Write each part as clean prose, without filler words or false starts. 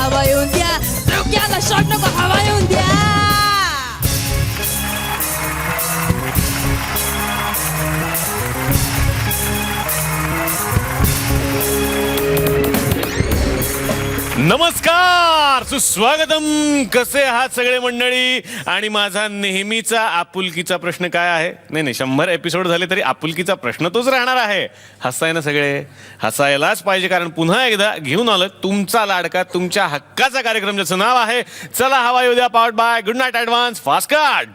हवा येऊन द्या, डोक्याला शॉट नको, हवा येऊन द्या. नमस्कार, सुस्वागतम. कसे आहात सगळे मंडळी? आणि माझा नेहमीचा आपुलकीचा प्रश्न काय आहे? नाही 100 एपिसोड झाले तरी आपुलकीचा प्रश्न तोच राहणार आहे. हसाय ना सगळे? हसायलाच पाहिजे, कारण पुन्हा एकदा घेऊन आलं तुमचा लाडका, तुमच्या हक्काचा कार्यक्रम ज्याचं नाव आहे चला हवा येऊ द्या, powered by good night advance fast card.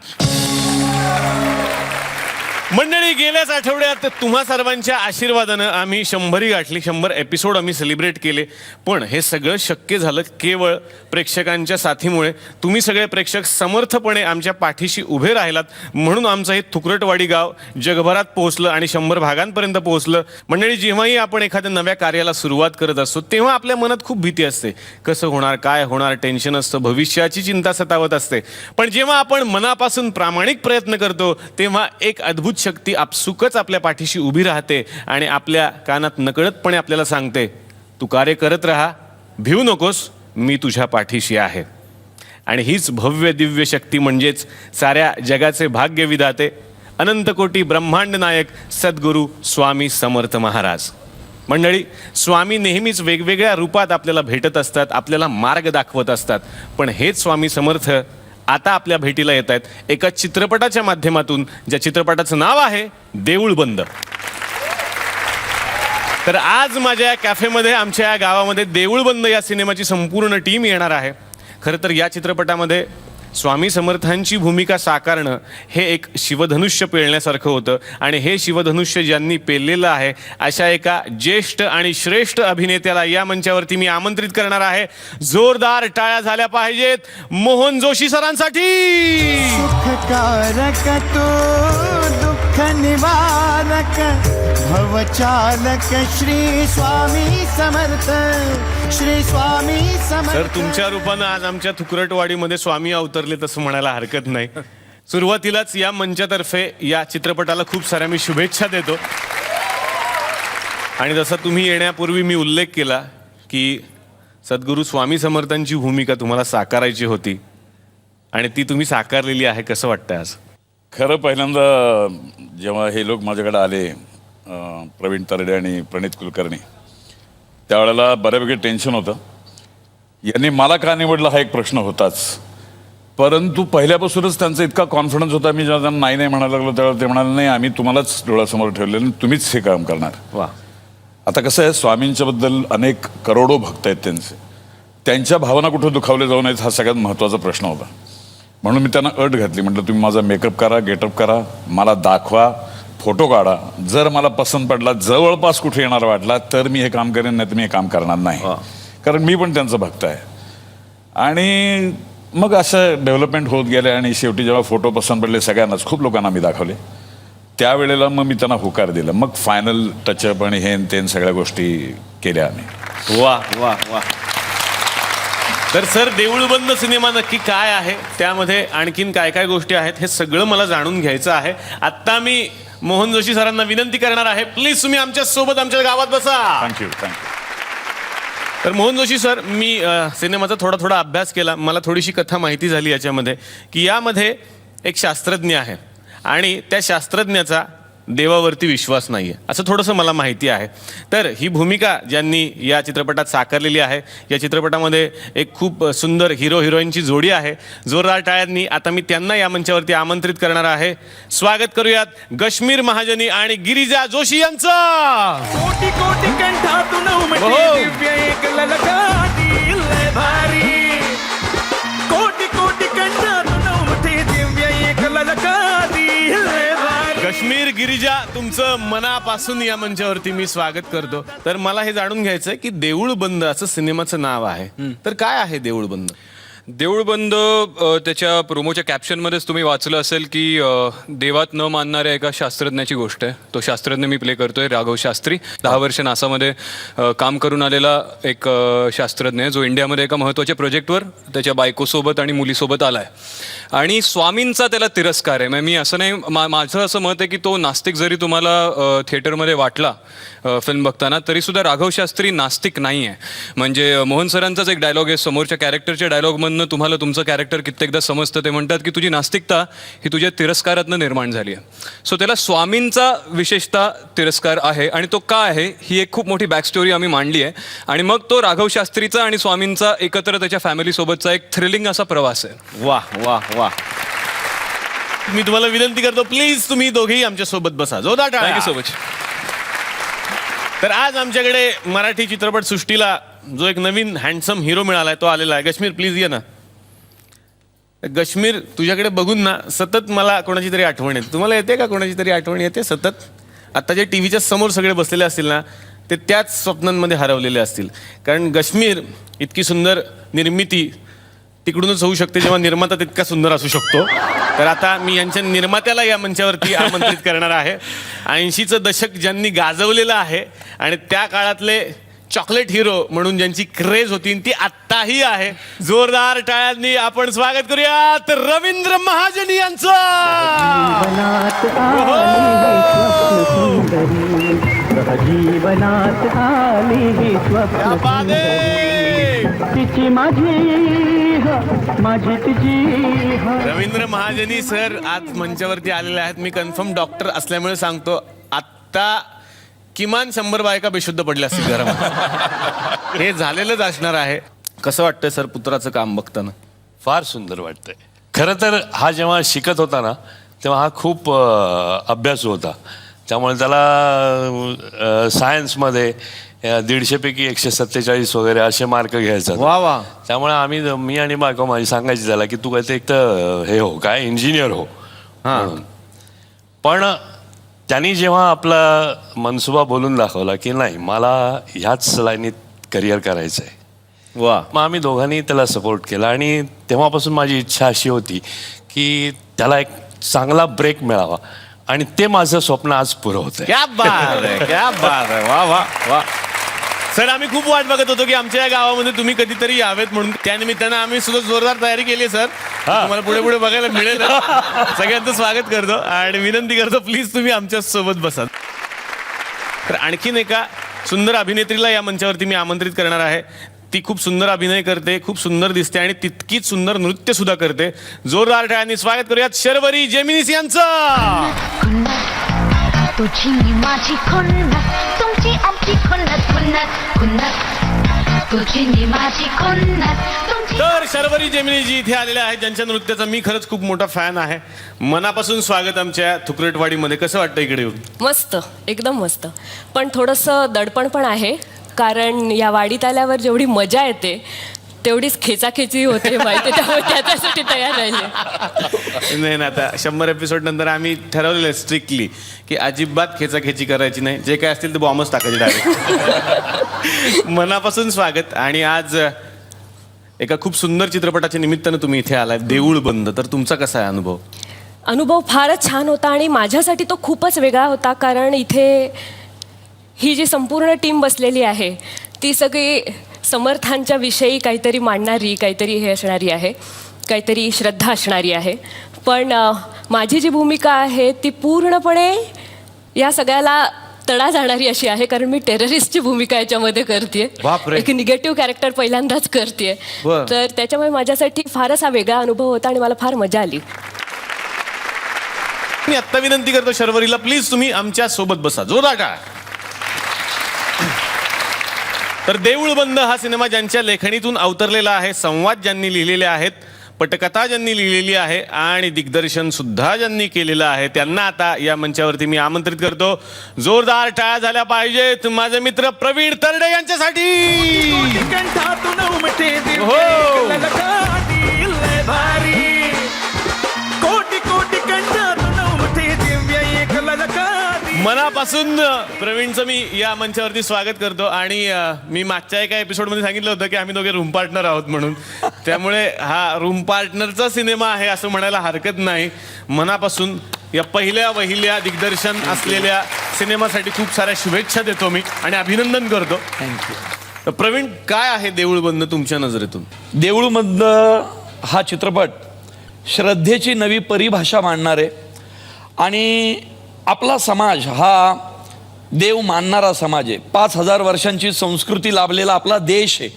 मंडळी, गेल्याच आठवड्यात तुम्हा सर्वांच्या आशीर्वादानं आम्ही 100 गाठली, 100 एपिसोड आम्ही सेलिब्रेट केले. पण हे सगळं शक्य झालं केवळ प्रेक्षकांच्या साथीमुळे. तुम्ही सगळे प्रेक्षक समर्थपणे आमच्या पाठीशी उभे राहिलात, म्हणून आमचं हे थुकरटवाडी गाव जगभरात पोहोचलं आणि 100 भागांपर्यंत पोहोचलं. मंडळी, जेव्हाही आपण एखाद्या नव्या कार्याला सुरुवात करत असतो तेव्हा आपल्या मनात खूप भीती असते. कसं होणार, काय होणार, टेन्शन असतं, भविष्याची चिंता सतावत असते. पण जेव्हा आपण मनापासून प्रामाणिक प्रयत्न करतो तेव्हा एक अद्भुत शक्ती आपसुकच आपल्या पाठीशी उभी राहते आणि आपल्या कानात नकळतपणे आपल्याला सांगते, तू कार्य करत राहा, भिवू नकोस, मी तुझ्या पाठीशी आहे. आणि हीच भव्य दिव्य शक्ती म्हणजेच साऱ्या जगाचे भाग्य विधाते, अनंतकोटी ब्रह्मांड नायक सद्गुरू स्वामी समर्थ महाराज. मंडळी, स्वामी नेहमीच वेगवेगळ्या रूपात आपल्याला भेटत असतात, आपल्याला मार्ग दाखवत असतात. पण हेच स्वामी समर्थ आता आपल्या भेटीला येत आहेत एका चित्रपटाच्या माध्यमातून, ज्या चित्रपटाचं नाव आहे देऊळ बंद. तर आज माझ्या कॅफेमध्ये, आमच्या या गावामध्ये देऊळ बंद या सिनेमाची संपूर्ण टीम येणार आहे. खरं तर या चित्रपटामध्ये स्वामी समर्थांची भूमिका साकारणं हे एक शिवधनुष्य पेलण्यासारखं होतं. आणि हे शिवधनुष्य ज्यांनी पेललेलं आहे अशा एका ज्येष्ठ आणि श्रेष्ठ अभिनेत्याला या मंचावरती मी आमंत्रित करणार आहे. जोरदार टाळ्या झाल्या पाहिजेत मोहन जोशी सरांसाठी. सुखकारक तो दुःख निवारक भवचालक श्री स्वामी समर्थ, श्री स्वामी समर्थ. सर, तुमच्या रूपानं आज आमच्या थुकरटवाडीमध्ये स्वामी अवतरले तसं म्हणायला हरकत नाही. सुरुवातीलाच या मंचातर्फे या चित्रपटाला खूप साऱ्या मी शुभेच्छा देतो. आणि जसा तुम्ही येण्यापूर्वी मी उल्लेख केला की सद्गुरू स्वामी समर्थांची भूमिका तुम्हाला साकारायची होती आणि ती तुम्ही साकारलेली आहे. कसं वाटतंय आज? खरं पहिल्यांदा जेव्हा हे लोक माझ्याकडे आले, प्रवीण तरडे आणि प्रणित कुलकर्णी, त्यावेळेला बऱ्यापैकी टेन्शन होतं. यांनी मला का निवडलं हा एक प्रश्न होताच. परंतु पहिल्यापासूनच त्यांचा इतका कॉन्फिडन्स होता. मी जेव्हा त्यांना नाही म्हणायला लागलो त्यावेळेला ते म्हणाले, नाही, आम्ही तुम्हालाच डोळ्यासमोर ठेवलेलं आणि तुम्हीच हे काम करणार. वा. आता कसं आहे, स्वामींच्याबद्दल अनेक करोडो भक्त आहेत त्यांचे, त्यांच्या भावना कुठं दुखावले जाऊ नयेत हा सगळ्यात महत्त्वाचा प्रश्न होता. म्हणून मी त्यांना अट घातली, म्हटलं तुम्ही माझा मेकअप करा, गेटअप करा, मला दाखवा, फोटो काढा, जर मला पसंत पडला, जवळपास कुठे येणार वाटला तर मी हे काम करेन, नाही तर मी हे काम करणार नाही. कारण मी पण त्यांचं भक्त आहे. आणि मग असं डेव्हलपमेंट होत गेले आणि शेवटी जेव्हा फोटो पसंत पडले सगळ्यांनाच, खूप लोकांना मी दाखवले, त्यावेळेला मग मी त्यांना होकार दिला. मग फायनल टचअप आणि हेन तेन सगळ्या गोष्टी केल्या आम्ही. वा वा वा. तर सर, देऊळ बंद सिनेमा नक्की काय आहे, त्यामध्ये आणखीन काय काय गोष्टी आहेत, हे सगळं मला जाणून घ्यायचं आहे. आत्ता मी मोहन जोशी सरांना विनंती करणार आहे, प्लीज तुम्ही आमच्या सोबत आमच्या गावात बसा. थँक्यू. तर मोहन जोशी सर, मी सिनेमाचा थोडा अभ्यास केला, मला थोडीशी कथा माहिती झाली याच्यामध्ये की यामध्ये एक शास्त्रज्ञ आहे आणि त्या शास्त्रज्ञाचा देवावरती विश्वास नाही आहे असं थोडंसं मला माहिती आहे. तर ही भूमिका ज्यांनी या चित्रपटात साकारलेली आहे, या चित्रपटामध्ये एक खूप सुंदर हिरो हिरोईनची जोडी आहे. जोरदार टाळ्यांनी आता मी त्यांना या मंचावरती आमंत्रित करणार आहे. स्वागत करूयात गश्मीर महाजनी आणि गिरिजा जोशी यांचं. कोटी कोटी कंठातून उमटली दिव्य एक ललकारी लय भारी. कोटी कोटी कंठातून उमटली दिव्य एक ललकारी लय भारी. कश्मीर गिरिजा, तुमचं मनापासून या मंचावरती मी स्वागत करतो. तर मला हे जाणून घ्यायचंय की देऊळ बंद असं सिनेमाचं नाव आहे, तर काय आहे देऊळ बंद? देऊळबंद त्याच्या प्रोमोच्या कॅप्शनमध्येच तुम्ही वाचलं असेल की देवात न मानणाऱ्या एका शास्त्रज्ञाची गोष्ट आहे. तो शास्त्रज्ञ मी प्ले करतोय, राघव शास्त्री. 10 वर्ष नासामध्ये काम करून आलेला एक शास्त्रज्ञ आहे, जो इंडियामध्ये एका महत्त्वाच्या प्रोजेक्टवर त्याच्या बायकोसोबत आणि मुलीसोबत आला आहे. आणि स्वामींचा त्याला तिरस्कार आहे. म्हणजे मी असं नाही, माझं असं मत आहे की तो नास्तिक जरी तुम्हाला थिएटरमध्ये वाटला फिल्म बघताना, तरीसुद्धा राघव शास्त्री नास्तिक नाही आहे. म्हणजे मोहन सरांचाच एक डायलॉग आहे, समोरच्या कॅरेक्टरच्या डायलॉगमधनं तुम्हाला तुमचं कॅरेक्टर कित्येकदा समजतं. ते म्हणतात की तुझी नास्तिकता ही तुझ्या तिरस्कारातनं निर्माण झाली आहे. सो त्याला स्वामींचा विशेषतः तिरस्कार आहे. आणि तो का आहे ही एक खूप मोठी बॅक स्टोरी आम्ही मांडली आहे. आणि मग तो राघव शास्त्रीचा आणि स्वामींचा एकत्र त्याच्या फॅमिलीसोबतचा एक थ्रिलिंग असा प्रवास आहे. वा वा वा. मी तुम्हाला विनंती करतो, प्लीज तुम्ही दोघेही आमच्या सोबत बसा. जोरदार टाळ्या. Thank you so much. तर आज आमच्याकडे मराठी चित्रपट सृष्टीला जो एक नवीन हँडसम हिरो मिळालाय तो आलेला आहे. गश्मीर प्लीज ये ना. गश्मीर, तुझ्याकडे बघून ना सतत मला कोणाची तरी आठवण येते. तुम्हाला येते का कोणाची तरी आठवण येते सतत? आता जे टी व्हीच्या समोर सगळे बसलेले असतील ना, ते त्याच स्वप्नांमध्ये हरवलेले असतील. कारण गश्मीर इतकी सुंदर निर्मिती तिकडूनच होऊ शकते जेव्हा निर्माता तितका सुंदर असू शकतो. तर आता मी यांच्या निर्मात्याला या मंचावरती आमंत्रित करणार आहे. 80चं दशक ज्यांनी गाजवलेलं आहे आणि त्या काळातले चॉकलेट हिरो म्हणून ज्यांची क्रेज होती ती आत्ताही आहे. जोरदार टाळ्यांनी आपण स्वागत करूयात रवींद्र महाजनी यांचं. जीवनात आली क्या बात आहे. तिची माझी तिची. रवींद्र महाजनी सर आज मंचावरती आलेले आहेत. मी कन्फर्म डॉक्टर असल्यामुळे सांगतो, आत्ता किमान 100 बायका बेशुद्ध पडल्या असतील घरामध्ये. हे झालेलंच असणार आहे. कसं वाटतंय सर पुत्राचं काम बघताना? फार सुंदर वाटतंय. खरं तर हा जेव्हा शिकत होता ना, तेव्हा हा खूप अभ्यासू होता. त्यामुळे त्याला सायन्समध्ये 150पैकी 147 वगैरे असे मार्क घ्यायचा. वा वा. त्यामुळे मी आणि बायको माझी सांगायची त्याला की तू काय ते एक तर हे हो, काय इंजिनियर हो. म्हणून. पण त्यांनी जेव्हा आपला मनसुबा बोलून दाखवला की नाही, मला ह्याच लाईनीत करिअर करायचं आहे, वा. मग आम्ही दोघांनी त्याला सपोर्ट केला. आणि तेव्हापासून माझी इच्छा अशी होती की त्याला एक चांगला ब्रेक मिळावा. आणि ते माझं स्वप्न आज पुरं होतंय. क्या बात आहे, क्या बात आहे. वा वा वा. सर आम्ही खूप वाट बघत होतो की आमच्या या गावामध्ये तुम्ही कधीतरी यावेत म्हणून. त्यानिमित्तानं आम्ही सुद्धा जोरदार तयारी केली आहे सर. तुम्हाला पुढे पुढे बघायला मिळेल. सगळ्यांचं स्वागत करतो आणि विनंती करतो प्लीज तुम्ही आमच्या सोबत बसा. तर आणखीन एका सुंदर अभिनेत्रीला या मंचावरती मी आमंत्रित करणार आहे. ती खूप सुंदर अभिनय करते, खूप सुंदर दिसते आणि तितकीच सुंदर नृत्य सुद्धा करते. जोरदार टाळ्यांनी स्वागत करूयात शर्वरी जेमिनीस यांचं. तुझी माझी खुन्नस, तुमची आमची खुन्नस, खुन्नस खुन्नस, तुझी माझी खुन्नस, तुमची. तर शर्वरी जेमिनीजी इथे आलेल्या आहेत, ज्यांच्या नृत्याचा मी खरंच खूप मोठा फॅन आहे. मनापासून स्वागत आमच्या थुकरटवाडीमध्ये. कसं वाटतं इकडे येऊन? मस्त, एकदम मस्त. पण थोडंसं दडपण पण आहे, कारण या वाडीत आल्यावर जेवढी मजा येते तेवढीच खेचाखेची होते माहिती, त्यामुळे त्याच्यासाठी तयार राहिले. नाही ना, आता 100 एपिसोड नंतर आम्ही ठरवलेलं आहे स्ट्रिक्टली की अजिबात खेचाखेची करायची नाही. जे काय असतील ते बॉम्बच टाकायचे डायरेक्ट. मनापासून स्वागत. आणि आज एका खूप सुंदर चित्रपटाच्या निमित्तानं तुम्ही इथे आलाय, देऊळ बंद. तर तुमचा कसा आहे अनुभव? अनुभव फारच छान होता आणि माझ्यासाठी तो खूपच वेगळा होता. कारण इथे ही जी संपूर्ण टीम बसलेली आहे ती सगळी समर्थांच्या विषयी काहीतरी मांडणारी, काहीतरी हे असणारी आहे, काहीतरी श्रद्धा असणारी आहे. पण माझी जी भूमिका आहे ती पूर्णपणे या सगळ्याला तडा जाणारी अशी आहे. कारण मी टेररिस्टची भूमिका याच्यामध्ये करते, एक निगेटिव्ह कॅरेक्टर पहिल्यांदाच करते. तर त्याच्यामुळे माझ्यासाठी फारच हा वेगळा अनुभव होता आणि मला फार मजा आली. मी आत्ता विनंती करतो शर्वरीला, प्लीज तुम्ही आमच्या सोबत बसा. जोरदार टाळ्या. तर देऊळ बंद हा सिनेमा ज्यांच्या लेखणीतून अवतरलेला आहे, संवाद ज्यांनी लिहिलेले आहेत, पटकथा ज्यांनी लिहिलेली आहे आणि दिग्दर्शन सुद्धा ज्यांनी केलेलं आहे, त्यांना आता या मंचावरती मी आमंत्रित करतो. जोरदार टाळ्या झाल्या पाहिजेत माझे मित्र प्रवीण तरडे यांच्यासाठी. कंठातून उमटे दिव्य हो. एक ललकाटी लय भारी. कोटी कोटी कंठातून उमटे दिव्य एक ललकाटी. मनापासून प्रवीणचं मी या मंचावरती स्वागत करतो. आणि मी मागच्या एका एपिसोडमध्ये सांगितलं होतं की आम्ही दोघे रूम पार्टनर आहोत म्हणून. त्यामुळे हा रूम पार्टनरचा सिनेमा आहे असं म्हणायला हरकत नाही. मनापासून या पहिल्या वहिल्या दिग्दर्शन असलेल्या सिनेमासाठी खूप साऱ्या शुभेच्छा देतो मी आणि अभिनंदन करतो. थँक्यू. प्रवीण, काय आहे देऊळ बंद तुमच्या नजरेतून? देऊळमधलं हा चित्रपट श्रद्धेची नवी परिभाषा मांडणारे आणि आपला समाज हा देव मानणारा समाज आहे. 5000 वर्षांची संस्कृती लाभलेला आपला देश आहे.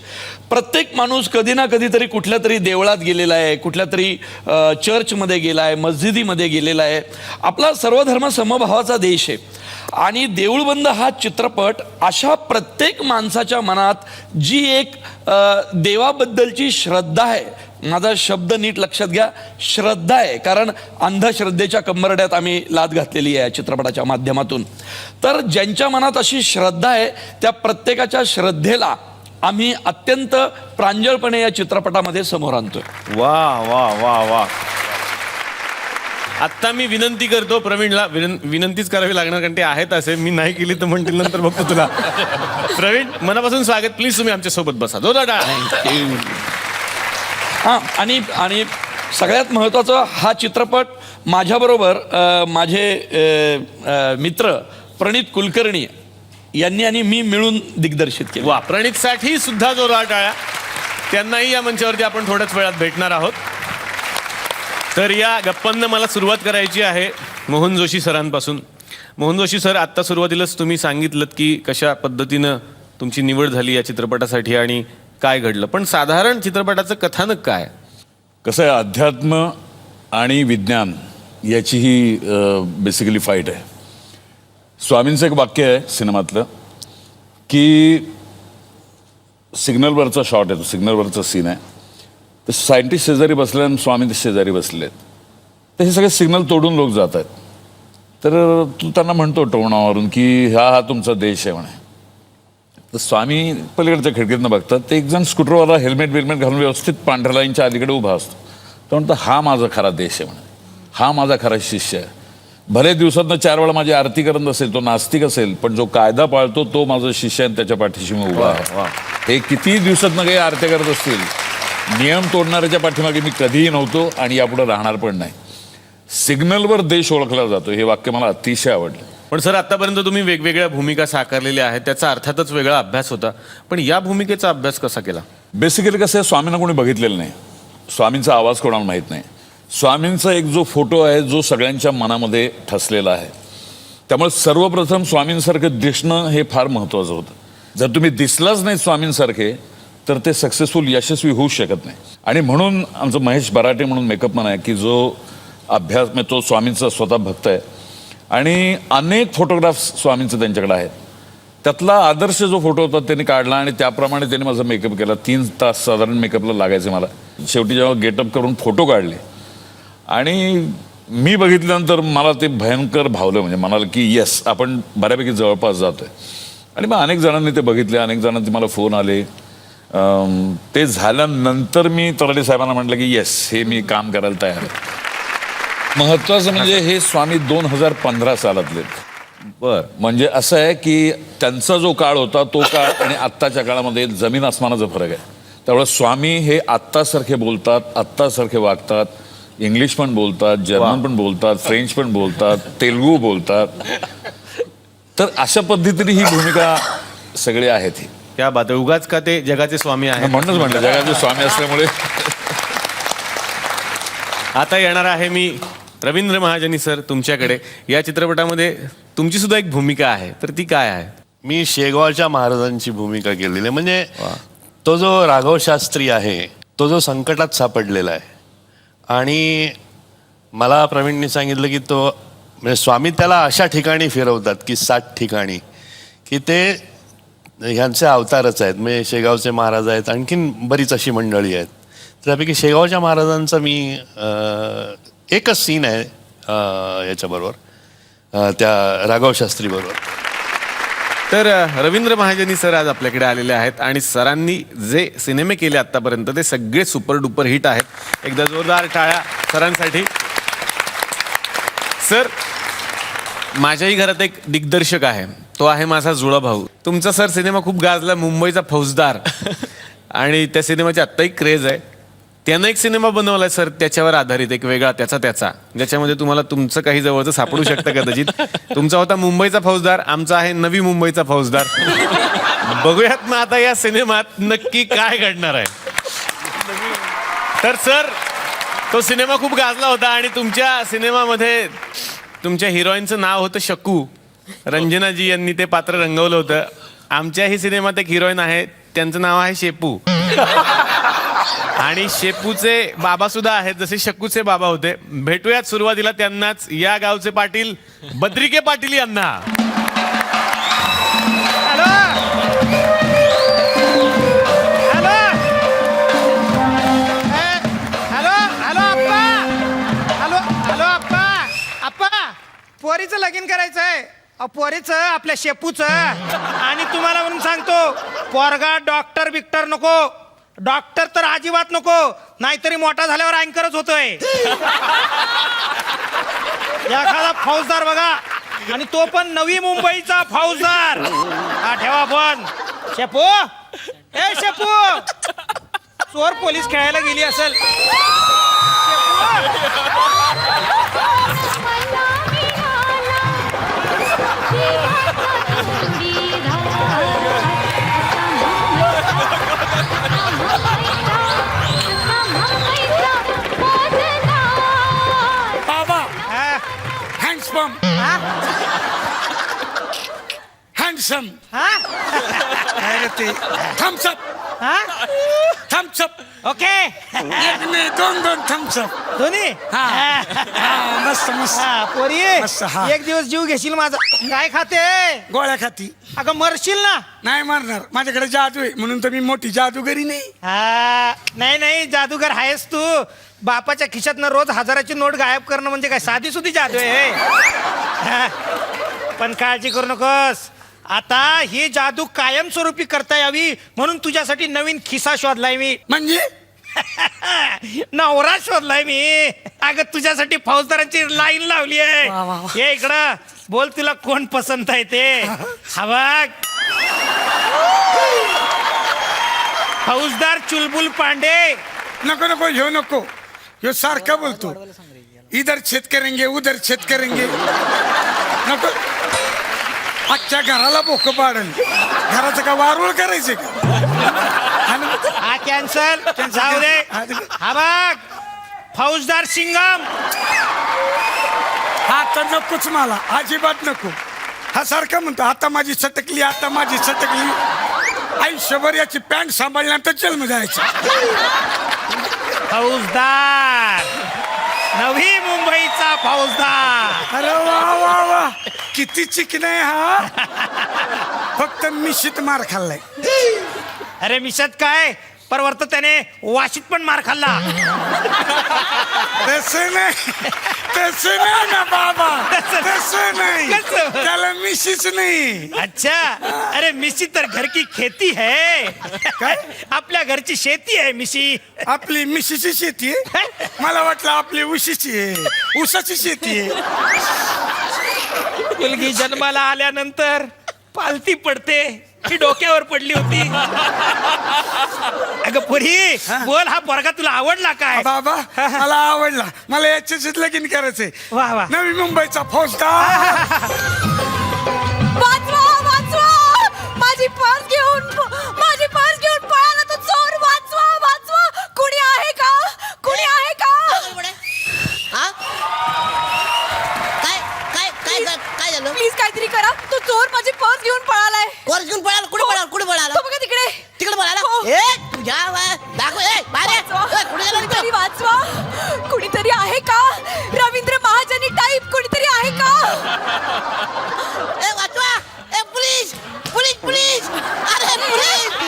प्रत्येक माणूस कधी ना कधीतरी कुठल्या तरी देवळात गेलेला आहे, कुठल्या तरी चर्चमध्ये गेला आहे, मस्जिदीमध्ये गेलेला आहे. आपला सर्वधर्म समभावाचा देश आहे आणि देऊळबंद हा चित्रपट अशा प्रत्येक माणसाच्या मनात जी एक देवाबद्दलची श्रद्धा आहे, माझा शब्द नीट लक्षात घ्या, श्रद्धा आहे, कारण अंधश्रद्धेच्या कंबरड्यात आम्ही लाद घातलेली आहे या चित्रपटाच्या माध्यमातून. तर ज्यांच्या मनात अशी श्रद्धा आहे त्या प्रत्येकाच्या श्रद्धेला आम्ही अत्यंत प्रांजळपणे या चित्रपटामध्ये समोर आणतोय. वा वा वा वा. आत्ता मी विनंती करतो प्रवीणला, विनंतीच करावी लागणार कारण ते आहेत असे, मी नाही केली तर म्हणतील नंतर बघतो तुला. प्रवीण, मनापासून स्वागत. प्लीज तुम्ही आमच्या सोबत बसा. जोरदार. हां, आणि सगळ्यात महत्त्वाचं, हा चित्रपट माझ्याबरोबर माझे मित्र प्रणित कुलकर्णी यांनी आणि मी मिळून दिग्दर्शित केलं. वा, प्रणितसाठी सुद्धा जोरदार टाळ्या. त्यांनाही या मंचावरती आपण थोड्याच वेळात भेटणार आहोत. तर या गप्पांना मला सुरुवात करायची आहे मोहन जोशी सरांपासून. मोहन जोशी सर, आत्ता सुरुवातीलाच तुम्ही सांगितलं की कशा पद्धतीनं तुमची निवड झाली या चित्रपटासाठी आणि काय घडलं, पण साधारण चित्रपटाचं कथानक काय? कसं आहे, अध्यात्म आणि विज्ञान याची ही बेसिकली फाईट आहे. स्वामींचं एक वाक्य आहे सिनेमातलं की सिग्नलवरचा शॉट आहे, तो सिग्नलवरचा सीन आहे. तर सायंटिस्ट शेजारी बसले आणि स्वामी ते शेजारी बसले आहेत. तर हे सगळे सिग्नल तोडून लोक जात आहेत. तर तू त्यांना म्हणतो टोणावरून की हा तुमचा देश आहे म्हणे. तर स्वामी पलीकडच्या खिडकीतनं बघतात, ते एक जण स्कूटरवाला हेल्मेट बिल्मेट घालून व्यवस्थित पांढऱ्या लाईनच्या अलीकडे उभा असतो. तो म्हणतो हा माझा खरा देश आहे म्हणे, हा माझा खरा शिष्य आहे. भले दिवसातनं 4 वेळा माझी आरती करत असेल, तो नास्तिक असेल, पण जो कायदा पाळतो तो माझा शिष्य आहे, त्याच्या पाठीशी मी उभा आहे. हे किती दिवसातनं काही आरत्या करत असतील, नियम तोडणाऱ्याच्या पाठीमागे मी कधीही नव्हतो आणि यापुढे राहणार पण नाही. सिग्नलवर देश ओळखला जातो, हे वाक्य मला अतिशय आवडलं. पण सर, आतापर्यंत तुम्ही वेगवेगळ्या भूमिका साकारलेल्या आहेत, त्याचा अर्थातच वेगळा अभ्यास होता, पण या भूमिकेचा अभ्यास कसा केला? बेसिकली कसं आहे, स्वामींना कोणी बघितलेलं नाही, स्वामींचा आवाज कोणाला माहीत नाही. स्वामींचा एक जो फोटो आहे जो सगळ्यांच्या मनामध्ये ठसलेला आहे, त्यामुळे सर्वप्रथम स्वामींसारखं दिसणं हे फार महत्त्वाचं होतं. जर तुम्ही दिसलाच नाही स्वामींसारखे तर ते सक्सेसफुल यशस्वी होऊ शकत नाही. आणि म्हणून आमचं महेश बराटे म्हणून मेकअपमॅन आहे की जो अभ्यास म्हणजे तो स्वामींचा स्वतः भक्त आहे आणि अनेक फोटोग्राफ्स स्वामींचे त्यांच्याकडे आहेत. त्यातला आदर्श जो फोटो होता त्यांनी काढला आणि त्याप्रमाणे त्यांनी माझा मेकअप केला. 3 तास साधारण मेकअपला लागायचे मला. शेवटी जेव्हा गेटअप करून फोटो काढले आणि मी बघितल्यानंतर मला ते भयंकर भावलं, म्हणजे म्हणाल की येस, आपण बऱ्यापैकी जवळपास जातोय. आणि मग अनेक जणांनी ते बघितले, अनेक जणांचे मला फोन आले. ते झाल्यानंतर मी तलाठी साहेबांना म्हटलं की येस, हे मी काम करायला तयार आहे. महत्त्वाचं म्हणजे हे स्वामी 2015 सालातले. बर, म्हणजे असं आहे की त्यांचा जो काळ होता तो काळ आणि आत्ताच्या काळामध्ये जमीन आसमानाचा फरक आहे. त्यामुळे स्वामी हे आत्तासारखे बोलतात, आत्तासारखे वागतात, इंग्लिश पण बोलतात, जर्मन पण बोलतात, फ्रेंच पण बोलतात, तेलुगू बोलतात. तर अशा पद्धतीने ही भूमिका सगळी आहेत. ही क्या बात आहे. उगाच का ते जगाचे स्वामी आहे म्हणूनच म्हणलं, जगाचे स्वामी असल्यामुळे. आता येणार आहे मी रवींद्र महाजनी सर तुमच्याकडे. या चित्रपटामध्ये तुमची सुद्धा एक भूमिका आहे, तर ती काय आहे? मी शेगावच्या महाराजांची भूमिका केलेली आहे. म्हणजे तो जो राघव शास्त्री आहे तो जो संकटात सापडलेला आहे आणि मला प्रवीणने सांगितलं की तो म्हणजे स्वामी त्याला अशा ठिकाणी फिरवतात की 60 ठिकाणी की ते ह्यांचे अवतारच आहेत. म्हणजे शेगावचे महाराज आहेत, आणखीन बरीच अशी मंडळी आहेत. त्यापैकी शेगावच्या महाराजांचा मी एकच सीन आहे याच्याबरोबर, त्या राघव शास्त्री बरोबर. तर रवींद्र महाजनी सर आज आपल्याकडे आलेले आहेत आणि सरांनी जे सिनेमे केले आतापर्यंत ते सगळे सुपर डुपर हिट आहेत. एकदा जोरदार टाळ्या सरांसाठी. सर, माझ्याही घरात एक दिग्दर्शक आहे, तो आहे माझा जुळा भाऊ. तुमचा सर सिनेमा खूप गाजला, मुंबईचा फौजदार, आणि त्या सिनेमाची आत्ताही क्रेज आहे. त्यानं एक सिनेमा बनवलाय सर, त्याच्यावर आधारित एक वेगळा त्याचा ज्याच्यामध्ये तुम्हाला तुमचं काही जवळचं सापडू शकतं कदाचित. तुमचा होता मुंबईचा फौजदार, आमचा आहे नवी मुंबईचा फौजदार. बघूयात ना आता या सिनेमात नक्की काय घडणार आहे. तर सर, तो सिनेमा खूप गाजला होता आणि तुमच्या सिनेमामध्ये तुमच्या हिरोईनचं नाव होतं शकू. रंजनाजी यांनी ते पात्र रंगवलं होतं. आमच्याही सिनेमात एक हिरोईन आहे, त्यांचं नाव आहे शेपू. आणि शेपूचे बाबा सुद्धा आहेत, जसे शकूचे बाबा होते. भेटूयात सुरुवातीला त्यांनाच, या गावचे पाटील बद्रिके पाटील यांना. हॅलो आप्पा, पोरीचं लगीन करायचंय. पोरीचं आपल्या शेपूचं. आणि तुम्हाला म्हणून सांगतो, पोरगा डॉक्टर बिक्टर नको, डॉक्टर तर अजिबात नको, नाहीतरी मोठा झाल्यावर अँकरच होतोय. एखादा फौजदार बघा, आणि तो पण नवी मुंबईचा फौजदार. हा ठेवा फोन. शेपू, ए शेपू, चोर पोलीस खेळायला गेली असेल. हँडसम थम्सअप थम्सअप ओके, दोन थम्सअप दोन्ही. मस्त मस्त. पोरी, मस्त, हा. एक दिवस जीव घेशील माझा. काय खाते? गोळ्या खाती. अगं मरशील ना. नाही मारणार, माझ्याकडे जादू आहे म्हणून तर मी मोठी जादूगरी नाही. नाही जादूगर आहेस तू. बापाच्या खिशातनं रोज 1000ची नोट गायब करणं म्हणजे काय साधी सुधी जादू आहे? हा. पण काळजी करू नकोस, आता ही जादू कायमस्वरूपी करता यावी म्हणून तुझ्यासाठी नवीन खिसा शोधलाय मी. म्हणजे नवरा शोधलाय मी. अगं तुझ्यासाठी फौजदारांची लाईन लावली आहे. ये इकडं, बोल तुला कोण पसंत आहे ते. हा बघ, फौजदार चुलबुल पांडे. नको नको, ह्यो नको, ह्यो सारखा बोलतो. इधर छेद करेंगे उधर छेद करेंगे. नको, अख्ख्या घराला बोक पाडल. घराचं का वारुळ करायचे का? हा कॅन्सल, जाऊ दे. हा बघ, फौजदार सिंगम. हा तर नकोच मला, अजिबात नको. हा सारखा म्हणतो, आता माझी सटकली, आता माझी सटकली. आयुष्यभर याची पॅन्ट सांभाळल्यानंतर जन्म जायचा. फौजदार, नवी मुंबईचा फौजदार. अरे वा वा वा, किती चिकन आहे हा. फक्त मिशीत मार खाल्लाय. अरे मिशत काय, परवर्त त्याने वाशीत पण मार खाल्ला. तसं नाही ना बाबा, तसं नाही. कसं? त्याला मिशीच नाही. अच्छा, अरे मिशी तर घर की खेती है. काय? आपल्या घरची शेती आहे मिशी. आपली मिशीची शेती आहे? मला वाटलं आपली उशीची आहे, उसाची शेती आहे. मुलगी जन्माला आल्यानंतर पालती पडते, ही डोक्यावर पडली होती. अगं पुरी, बोल, हा पोरगा तुला आवडला काय? बाबा मला आवडला, मला याच्याशीच लगीन करायचंय. वा वा. नवी मुंबईचा फौजदार. वाचवा वाचवा, माझी पर्स घेऊन पळाला तो चोर. वाचवा वाचवा, कुणी आहे का? कुणी आहे का? काय झालं? प्लीज काहीतरी करा, तो चोर माझी पर्स घेऊन पळालाय. पर्स घेऊन पळाला? कुठे पळाला? कुठे पळाला? तो बघा तिकडे. तिकडे पळाला? हो. ए तुझ्या दाखव. ए बाहेर ये. ए, कुठे गेला कुणीतरी तो? वाचवा, कुणीतरी आहे का? रवींद्र महाजनी टाईप कुणीतरी आहे का? ए वाचवा. ए पोलीस पोलीस पोलीस. अरे पोलीस.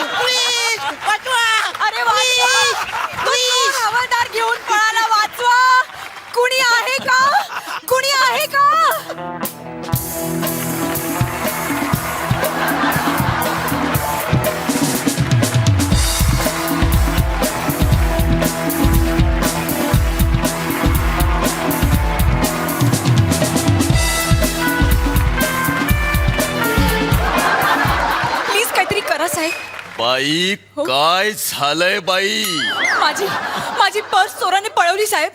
बाई काय झालंय बाई? माझी माझी पर्स चोराने पळवली साहेब.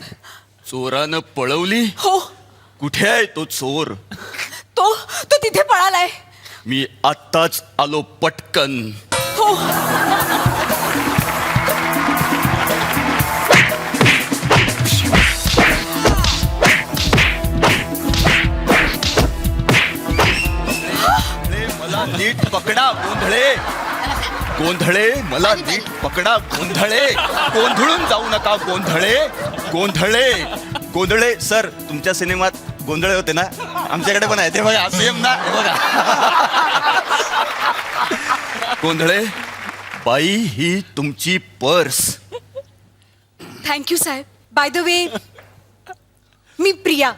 चोरानं पळवली? हो. कुठे आहे तो चोर? तो तो तिथे पळालाय. मी आत्ताच आलो पटकन. हो. मला नीट पकडा गोंधळे. गोंधळे मला नीट पकडा गोंधळे. गोंधळून जाऊ नका गोंधळे. गोंधळे गोंधळे सर, तुमच्या सिनेमात गोंधळे होते ना, आमच्याकडे पण आहे ते बघा. सेम ना, हे बघा. गोंधळे बाई ही तुमची पर्स. थँक्यू साहेब. बाय द वे मी प्रिया.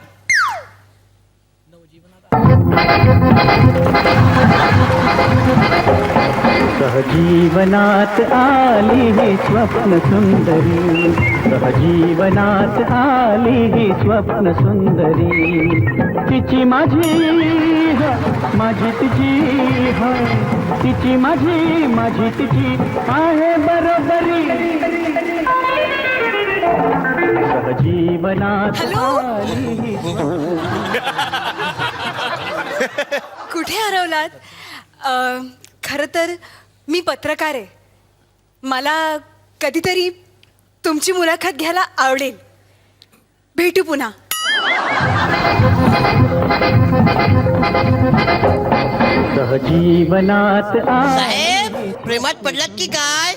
सहजीवनात आली ही स्वप्न सुंदरी, सहजीवनात आली ही स्वप्न सुंदरी. तिची माझी माझी तिची, तिची माझी माझी तिची आहे बरोबरी. सहजीवनात आली ही कुठे हरवलात? खरं तर मी पत्रकार आहे. मला कधीतरी तुमची मुलाखत घ्यायला आवडेल. भेटू पुन्हा. सहजीवनात साहेब प्रेमात पडलात की काय?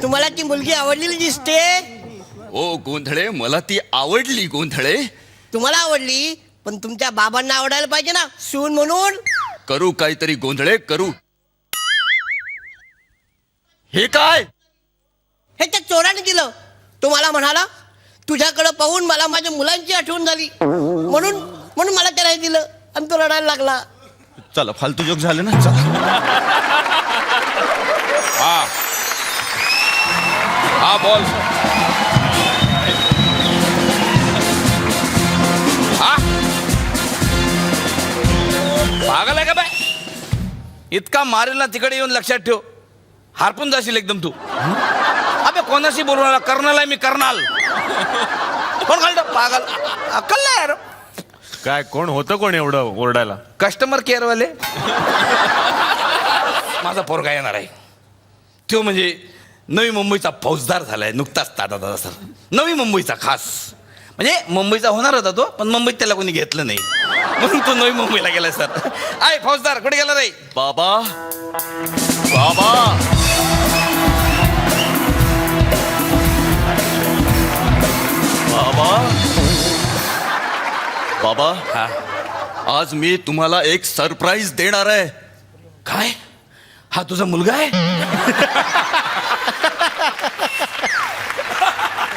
तुम्हाला ती मुलगी आवडलेली दिसते. ओ गोंधळे मला ती आवडली. गोंधळे तुम्हाला आवडली, पण तुमच्या बाबांना आवडायला पाहिजे ना सून म्हणून. करू काहीतरी गोंधळे करू. हे काय? हे त्या चोराने दिलं. तो मला म्हणाला तुझ्याकडे पाहून मला माझ्या मुलांची आठवण झाली, म्हणून म्हणून मला त्याला हे दिलं आणि तो रडायला लागला. चला फालतू जोक झाले ना. चला. हा बोल. पागल आहे का बाय? इतका मारेल ना तिकडे येऊन लक्षात ठेव, हारपून जाशील एकदम तू. अबे कोणाशी बोलू राहिला? कर्नल आहे मी, कर्नल. कोण घालतो पागल? अक्कल नाही यार. काय कोण होतं कोण एवढं ओरडायला? कस्टमर केअर वाले. माझा पोरगा येणार आहे. तो म्हणजे नवी मुंबईचा फौजदार झालाय नुकताच. दादा सर नवी मुंबईचा खास, म्हणजे मुंबईचा होणार होता तो, पण मुंबईत त्याला कोणी घेतलं नाही, म्हणून तो नवी मुंबईला गेलाय. सर आहे फौजदार. कुठे गेला रे? बाबा बाबा बाबा बाबा हा आज मी तुम्हाला एक सरप्राईज देणार आहे. काय? हा तुझा मुलगा आहे?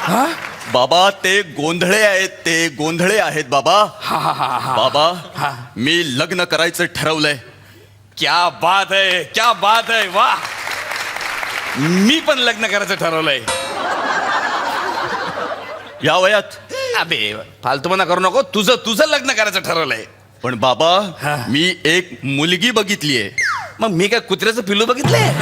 हा बाबा ते गोंधळे आहेत. ते गोंधळे आहेत बाबा. बाबा मी लग्न करायचं ठरवलंय. क्या बात आहे, क्या बात आहे. वा, मी पण लग्न करायचं ठरवलंय या वयात. अबे फालतूपणा करू नको. तुझं तुझं लग्न करायचं ठरवलंय. पण बाबा मी एक मुलगी बघितलीये. मग मी काय कुत्र्याचं पिल्लू बघितलंय?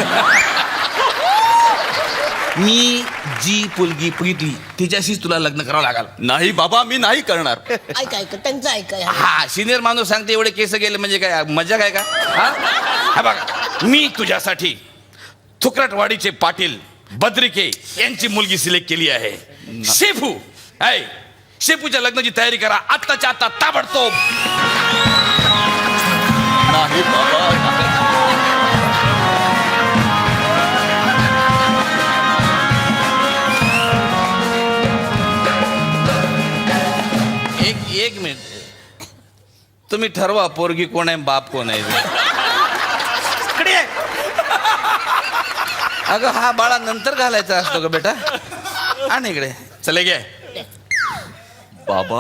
मी जी मुलगी बघितली तिच्याशीच तुला लग्न करावं लागल. नाही बाबा मी नाही करणार. ऐका ऐका त्यांचं ऐका. हा सिनियर माणूस सांगते एवढे केस गेले म्हणजे काय मजा काय का? हा बघा मी तुझ्यासाठी थुकरटवाडीचे पाटील बद्रिके यांची मुलगी सिलेक्ट केली आहे. शेफू आहे. शेपूच्या लग्नाची तयारी करा आत्ताच्या आत्ता ताबडतोब. नाही बाबा. एक मिनिट, तुम्ही ठरवा पोरगी कोण आहे बाप कोण आहे. इकडे ये. अगं हा बाळा नंतर घालायचा असतो का बेटा? आणि इकडे चले गे. बाबा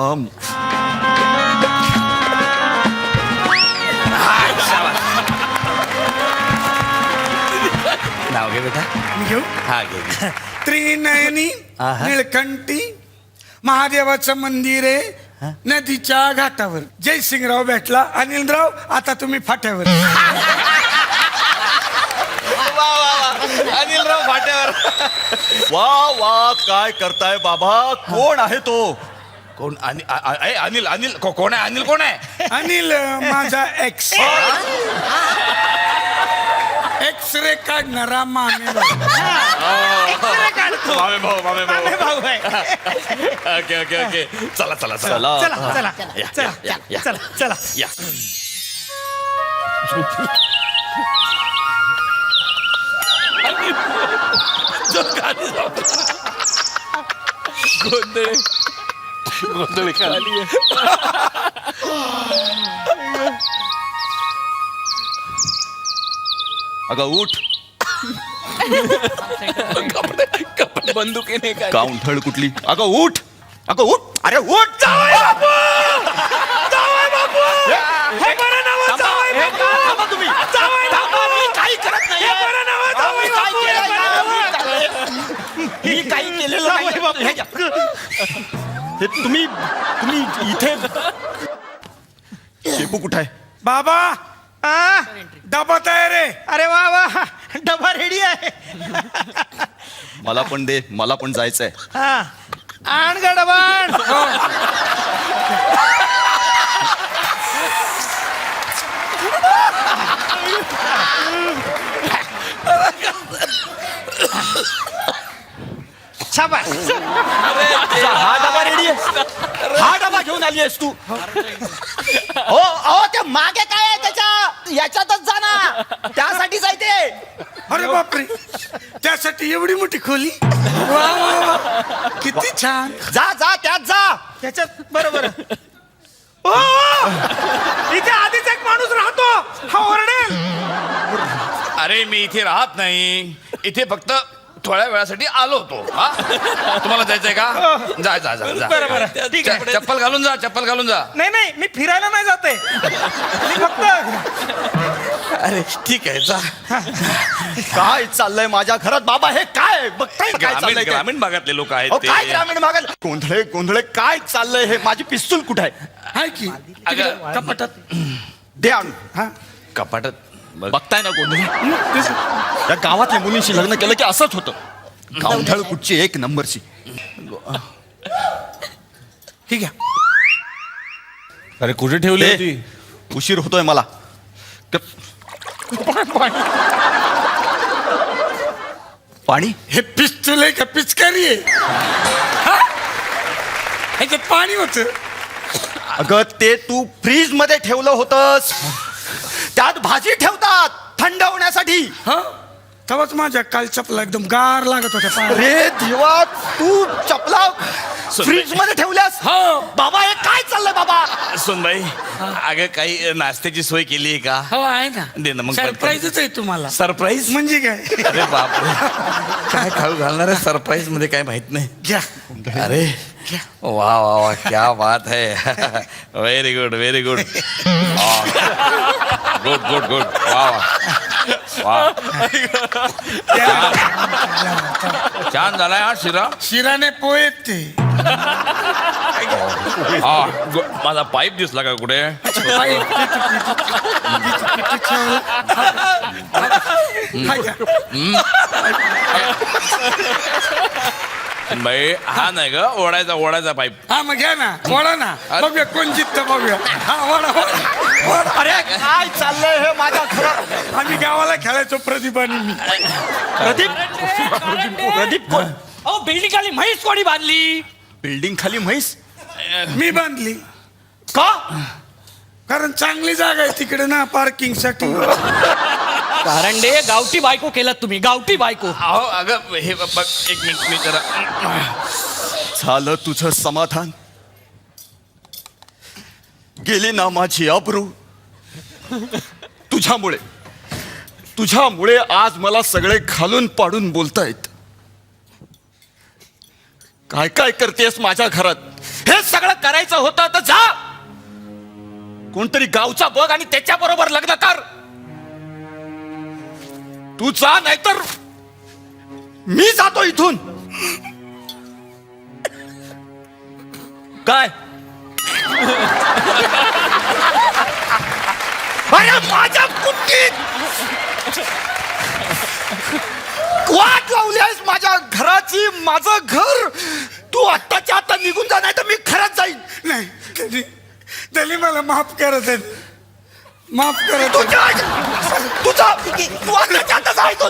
नाव घे बेटा. घेऊ. हा घे. त्रिनयनी निळकंठी महादेवाचं मंदिर आहे नदीच्या घाटावर. जयसिंगराव भेटला. अनिलराव आता तुम्ही फाट्यावर. अनिलराव फाट्यावर. वा वा काय करताय बाबा? कोण आहे तो? कोण अनिल अनिल कोण आहे? अनिल कोण आहे? अनिल माझा एक्स एक्सरे काढणारा मामे मामे भाऊ भाऊ आहे. Okay okay okay. चला चला चला. चला चला चला या, चला या, या. चला चला या. गोंधळ खाली अगं उठ. बंदुकीने काय गावंढळ कुठली? अगं उठ. अगं उठ. अरे उठ. थांबा तुम्ही. मी काही करत नाही. मी काय केलं? मी काही केलेलं नाही. हे तुम्ही इथे शेपू कुठं आहे? बाबा डबा तयार आहे. अरे वा वा डबा रेडी आहे. मला पण दे. मला पण जायचंय. हा आण गा डबा आण. शाबास. हा डबा रेडी आहे. हा डबा घेऊन आली आहेस तू? हो अहो ते मागे काय आहे त्याच्या? याच्यातच जा ना. त्यासाठीच आहे ते. अरे बापरे त्यासाठी एवढी मोठी खोली. वा वा वा किती छान. जा जा त्यात जा. त्याच्यात बरोबर. इथे आधीच एक माणूस राहतो. हा ओरडेल. अरे मी इथे राहत नाही. इथे फक्त थोड्या वेळासाठी आलो होतो. हा तुम्हाला जायचंय का? जा जा जा जा. बरं बरं ठीक आहे. चप्पल घालून जा. चप्पल घालून जा. नाही नाही मी फिरायला नाही जाते. मी फक्त अरे ठीक आहे जा. काय चाललंय माझ्या घरात बाबा? हे काय बघताय काय चाललंय ते? ग्रामीण भागातले लोक आहेत अहो, ते. काय ग्रामीण भागात गोंधळे गोंधळे काय चाललंय हे? माझी पिस्तूल कुठे आहे? आहे की अगं, कपाटात. दे आणून. हा कपाटात बघ. बघताय ना गोंधळ? या गावातल्या मुलींशी लग्न केलं की असंच होतं. गावंढळ कुठची एक नंबरची. ठीक आहे. अरे कुठे ठेवली ए, होती? उशीर होतोय मला. पाणी? हे पिस्तूल आहे का पिचकारी आहे? ह्याच्यात पाणी होत. अगं ते तू फ्रीज मध्ये ठेवलं होतंस. त्यात भाजी ठेवतात थंड होण्यासाठी. तेव्हाच माझ्या काल चपला एकदम गार लागत होत्या. अरे देवा तू चपला फ्रीज मध्ये ठेवल्यास? हो बाबा हे काय चाललंय बाबा? सोनबाई अगं काही नाश्त्याची सोय केली आहे का? हो आहे ना. दे ना मग. सरप्राईजच आहे तुम्हाला. सरप्राईज म्हणजे काय? अरे बापरे काय खाऊ घालणार आहे सरप्राईज मध्ये काय माहित नाही. घ्या. अरे वा वा वा क्या बात है. Very good very good. Good good good. वा वा छान झालाय हा शिरा. शिराने पोहेत ते. हा माझा पाईप दिसला का कुठे? बाई हा नाही ग ओढायचा पाईप. हा मग घ्या ना वडा ना. बघूया कोण जिंकतं बघूया. हा वडा वडा. अरे काय चाललंय हे माझ्या घरात? आम्ही गावाला खेळायचो प्रदीप आणि मी. प्रदीप कोण? अहो बिल्डिंग खाली म्हैस कोणी बांधली? बिल्डिंग खाली म्हैस? मी बांधली. का? कारण चांगली जागा आहे तिकडे ना पार्किंग साठी. कारंडे गावठी बायको केलात तुम्ही. गावठी बायको. अहो अगं हे बघ एक मिनिट मी जरा. झालं तुझं समाधान? गेली ना माझी आबरू. तुझ्यामुळे आज मला सगळे खालून पाडून बोलतायत. काय काय करतेस माझ्या घरात? हे सगळं करायचं होतं तर जा कोणतरी गावचा बघ आणि त्याच्या बरोबर लग्न कर. तू जा नाहीतर मी जातो इथून. काय? अरे माझ्या कुट्टीत वाट लावली आहेस माझ्या घराची, माझं घर. तू आत्ताच्या आता निघून जा, नाही तर मी खरंच जाईन. नाही त्यांनी मला माफ करत आहेत, माफ करत तुझा तू आत्ताच्या आता जायचो.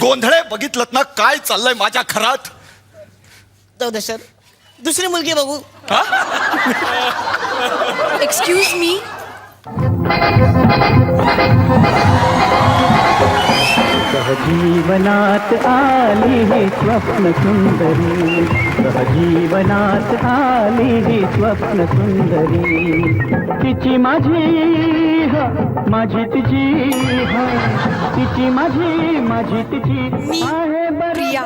गोंधळे बघितलं ना काय चाललंय माझ्या घरात. जाऊ दे सर, दुसरी मुलगी बघू. Excuse me. सहजीवनात आली ही स्वप्न सुंदरी, सहजीवनात आली ही स्वप्न सुंदरी. तिची माझी माझी तिची, तिची माझी तिची मी आहे प्रिया.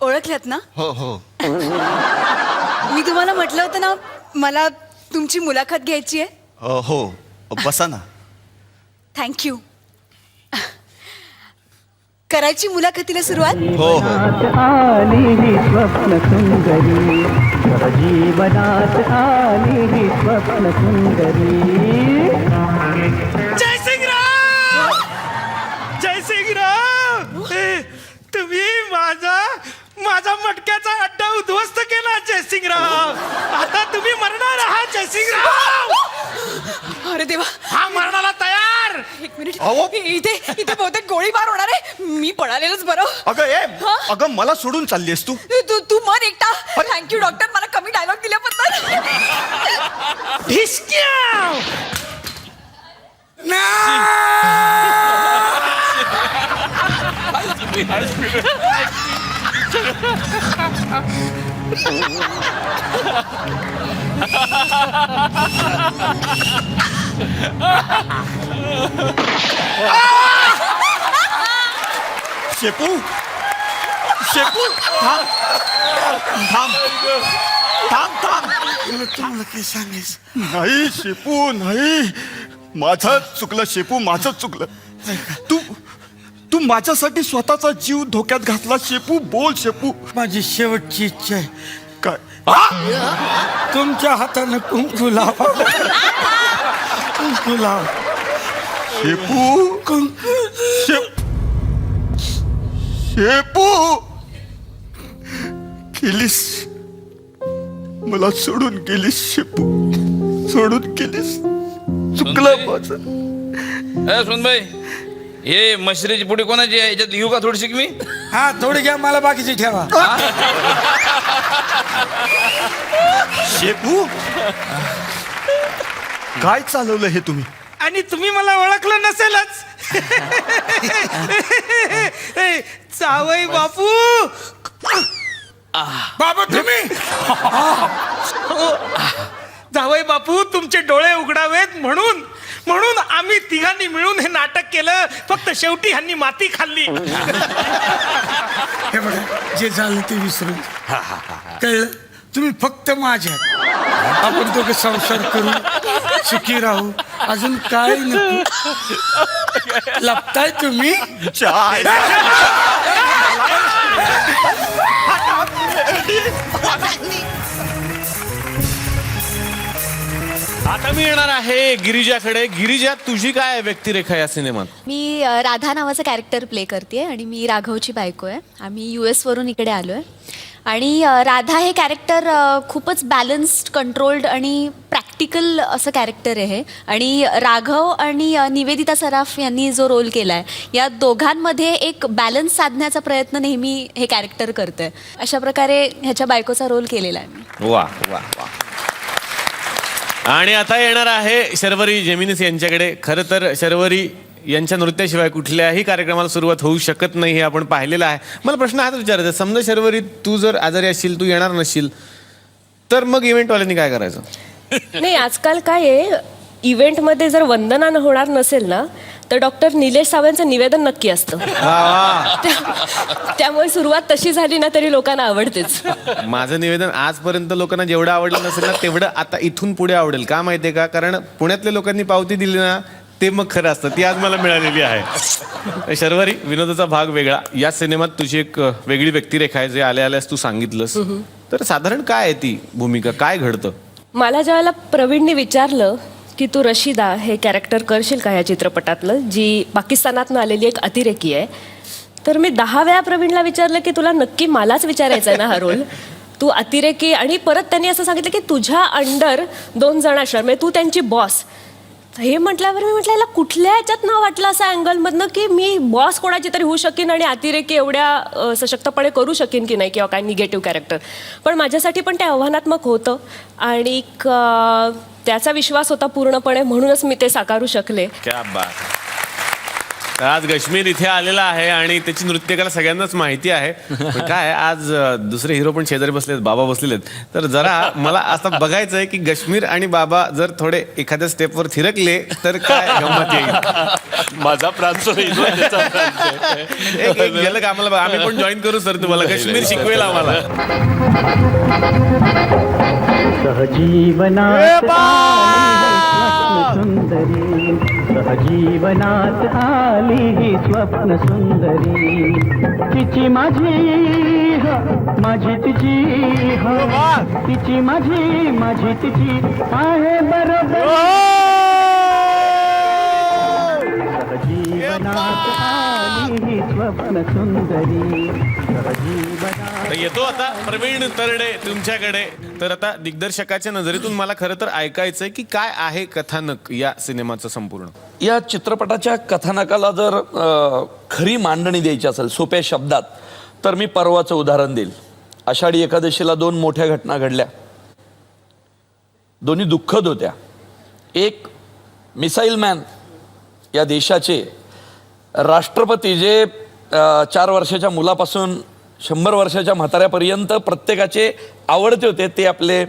ओळखल्यात ना? हो हो. मी तुम्हाला म्हटलं होतं ना मला तुमची मुलाखत घ्यायची आहे. हो बसा ना. थँक्यू. करायची मुलाखतीला सुरुवात. हो हो. आली ही स्वप्न सुंदरी, सहजीवनात आली ही स्वप्न सुंदरी. जय सिंगराव, जय सिंगराव. तुम्ही माझा मटक्याचा अड्डा उद्ध्वस्त केला जयसिंगराव. आता तुम्ही मरणार आहात जयसिंगराव. अरे देवा, हा मरणाला तयार. एक मिनिट. अहो. इथे बहुतेक गोळीबार होणार आहे. मी पळालेलंच बरं. अगं अगं मला सोडून चाललीस तू. तू मन एकटा. थँक्यू डॉक्टर, मला कमी डायलॉग दिल्याबद्दल. ढिसक्या. शेपू शेपू थांब थांब थांब थांब. तुम्हाला काय सांगायचं? नाही शेपू नाही, माझं चुकलं शेपू, माझं चुकलं. तू माझ्यासाठी स्वतःचा जीव धोक्यात घातला शेपू. बोल शेपू. माझी शेवटची इच्छा आहे, काय तुमच्या हातानं कुंकू लावा. कुंकू लावा. शेपू कुंकू. शेपू गेलीस, मला सोडून गेलीस शेपू, सोडून गेलीस. चुकलं माझं. सुनबाई, हे मशरीची पुडी कोणाची आहे? याच्यात लिहू का थोडीशी मी? हा थोडी घ्या, मला बाकीची ठेवा. शेपू काय चालवलं हे तुम्ही? आणि तुम्ही मला ओळखलं नसेलच. जावई बापू. बाबा तुम्ही. जावई बापू, तुमचे डोळे उघडावेत म्हणून आम्ही तिघांनी मिळून हे नाटक केलं. फक्त शेवटी ह्यांनी माती खाल्ली. हे बघा, जे झालं ते विसरून कळलं. तुम्ही फक्त माझ्यात. आपण दोघं संसार करू, सुखी राहू, अजून काय नको. लपताय तुम्ही. आता मी येणार आहे गिरिजाकडे. गिरिजा, तुझी काय व्यक्तिरेखा या सिनेमात? मी राधा नावाचं कॅरेक्टर प्ले करते आणि मी राघवची बायको आहे. आम्ही US वरून इकडे आलो आहे. आणि राधा हे कॅरेक्टर खूपच बॅलन्स्ड, कंट्रोल्ड आणि प्रॅक्टिकल असं कॅरेक्टर आहे. आणि राघव आणि निवेदिता सराफ यांनी जो रोल केला आहे, या दोघांमध्ये एक बॅलन्स साधण्याचा प्रयत्न नेहमी हे कॅरेक्टर करतं आहे. अशा प्रकारे ह्याच्या बायकोचा रोल केलेला आहे मी. वा वा वा. आणि आता येणार आहे शर्वरी जेमिनीस यांच्याकडे. खरं तर शर्वरी यांच्या नृत्याशिवाय कुठल्याही कार्यक्रमाला सुरुवात होऊ शकत नाही, हे आपण पाहिलेलं आहे. मला प्रश्न हाच विचारायचा, समजा शर्वरी तू जर आजारी असशील, तू येणार नसशील, तर मग इव्हेंटवाल्यांनी काय करायचं? नाही, आजकाल काय आहे, इव्हेंटमध्ये जर वंदना होणार नसेल ना, तर डॉक्टर निलेश सावंतचं निवेदन नक्की असतं. त्यामुळे सुरुवात तशी झाली ना तरी लोकांना आवडतेच. माझं निवेदन आजपर्यंत लोकांना जेवढं आवडलं नसेल ना, तेवढं आता इथून पुढे आवडेल. का माहितीये का? कारण पुण्यातल्या लोकांनी पावती दिली ना, ते मग खरं असतं. ती आज मला मिळालेली आहे. शर्वरी, विनोदाचा भाग वेगळा. या सिनेमात तुझी एक वेगळी व्यक्तिरेखा आहे, जे आल्यास तू सांगितलंस. तर साधारण काय आहे ती भूमिका, काय घडतं? मला ज्यावेळेला प्रवीणने विचारलं की तू रशिदा हे कॅरेक्टर करशील का या चित्रपटातलं, जी पाकिस्तानातनं आलेली एक अतिरेकी आहे. तर मी 10 वेळा प्रवीणला विचारलं की तुला नक्की मलाच विचारायचं आहे ना हा रोल, तू अतिरेकी. आणि परत त्यांनी असं सांगितलं की तुझ्या अंडर 2 जण असणार, म्हणजे तू त्यांची बॉस. हे म्हटल्यावर मी म्हटलं याला कुठल्या ह्याच्यात नाव वाटलं असं अँगलमधनं की मी बॉस कोणाची तरी होऊ शकेन आणि अतिरेकी एवढ्या सशक्तपणे करू शकेन की नाही, किंवा काय निगेटिव्ह कॅरेक्टर. पण माझ्यासाठी पण ते आव्हानात्मक होतं आणि त्याचा विश्वास होता पूर्णपणे, म्हणूनच मी ते साकारू शकले. क्या बात. आज कश्मीर इथे आलेला आहे आणि त्याची नृत्यकला सगळ्यांनाच माहिती आहे. पण काय आज दुसरे हिरो पण शेजारी बसलेत, बाबा बसलेले आहेत. तर जरा मला असं बघायचं आहे की कश्मीर आणि बाबा जर थोडे एखाद्या स्टेपवर थिरकले तर काय गंमत येईल. माझा प्रांत एक गेलं का आम्हाला आम्ही पण जॉईन करू सर, तुम्हाला कश्मीर शिकवेल आम्हाला. सहजीवनात आली ही स्वप्न सुंदरी, तिची माझी माझी तिची तिची माझी तिची आहे बरोबर. सहजीवनात आली ही स्वप्न सुंदरी, सहजीवनात. तर येतो आता प्रवीण तरडे तुमच्याकडे. तर आता दिग्दर्शकाच्या नजरेतून मला खरं तर ऐकायचंय की काय आहे कथानक या सिनेमाचं संपूर्ण. या चित्रपटाच्या कथानकाला जर खरी मांडणी द्यायची असेल सोप्या शब्दात, तर मी परवाचं उदाहरण देईल. आषाढी एकादशीला 2 मोठ्या घटना घडल्या, दोन्ही दुःखद होत्या. एक, मिसाईल मॅन या देशाचे राष्ट्रपती, जे 4 वर्षाच्या मुलापासून 100 वर्षाच्या म्हाताऱ्यापर्यंत प्रत्येकाचे आवडते होते, ते आपले